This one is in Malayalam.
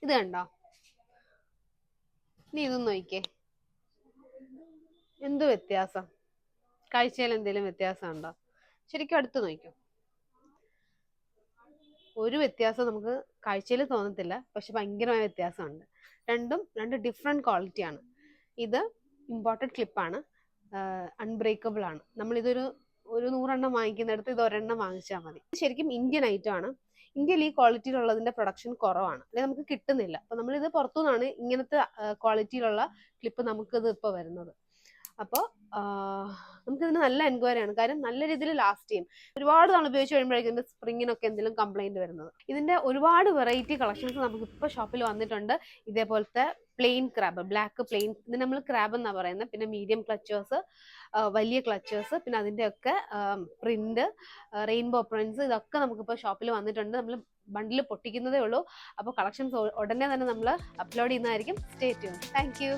ഇത് കണ്ടോ? നീ ഇതൊന്നും നോക്കിക്കേ, എന്ത് വ്യത്യാസം, കാഴ്ചയിൽ എന്തെങ്കിലും വ്യത്യാസം ഉണ്ടോ? ശരിക്കും അടുത്ത് നോക്കൂ. ഒരു വ്യത്യാസം നമുക്ക് കാഴ്ചയിൽ തോന്നത്തില്ല, പക്ഷെ ഭയങ്കരമായ വ്യത്യാസമുണ്ട്. രണ്ട് ഡിഫറെന്റ് ക്വാളിറ്റിയാണ്. ഇത് ഇമ്പോർട്ടഡ് ക്ലിപ്പാണ്, അൺബ്രേക്കബിൾ ആണ്. നമ്മൾ ഇതൊരു 100 വാങ്ങിക്കുന്നിടത്ത് ഇത് ഒരെണ്ണം വാങ്ങിച്ചാൽ മതി. ശരിക്കും ഇന്ത്യൻ ഐറ്റം ആണ്. ഇന്ത്യയിൽ ഈ ക്വാളിറ്റിയിലുള്ളതിന്റെ പ്രൊഡക്ഷൻ കുറവാണ്, അല്ലെങ്കിൽ നമുക്ക് കിട്ടുന്നില്ല. അപ്പൊ നമ്മളിത് പുറത്തുനിന്നാണ് ഇങ്ങനത്തെ ക്വാളിറ്റിയിലുള്ള ക്ലിപ്പ് നമുക്കിത് ഇപ്പൊ വരുന്നത്. അപ്പോൾ നമുക്കിതിന് നല്ല എൻക്വയറി ആണ്, കാര്യം നല്ല രീതിയിൽ ലാസ്റ്റ് ചെയ്യും. ഒരുപാട് നാൾ ഉപയോഗിച്ച് കഴിയുമ്പോഴേക്കും ഇതിന്റെ സ്പ്രിങ്ങിനൊക്കെ എന്തെങ്കിലും കംപ്ലൈന്റ് വരുന്നത്. ഇതിന്റെ ഒരുപാട് വെറൈറ്റി കളക്ഷൻസ് നമുക്ക് ഇപ്പോൾ ഷോപ്പിൽ വന്നിട്ടുണ്ട്. ഇതേപോലത്തെ പ്ലെയിൻ ക്രാബ്, ബ്ലാക്ക് പ്ലെയിൻ, ഇത് നമ്മൾ ക്രാബ് എന്നാ പറയുന്നത്. പിന്നെ മീഡിയം ക്ലച്ചേഴ്സ്, വലിയ ക്ലച്ചേഴ്സ്, പിന്നെ അതിൻ്റെയൊക്കെ പ്രിന്റ്, റെയിൻബോ പ്രിന്റ്സ്, ഇതൊക്കെ നമുക്കിപ്പോൾ ഷോപ്പിൽ വന്നിട്ടുണ്ട്. നമ്മൾ ബണ്ടിൽ പൊട്ടിക്കുന്നതേ ഉള്ളൂ. അപ്പോൾ കളക്ഷൻസ് ഉടനെ തന്നെ നമ്മൾ അപ്ലോഡ് ചെയ്യുന്നതായിരിക്കും. Stay tune. Thank you.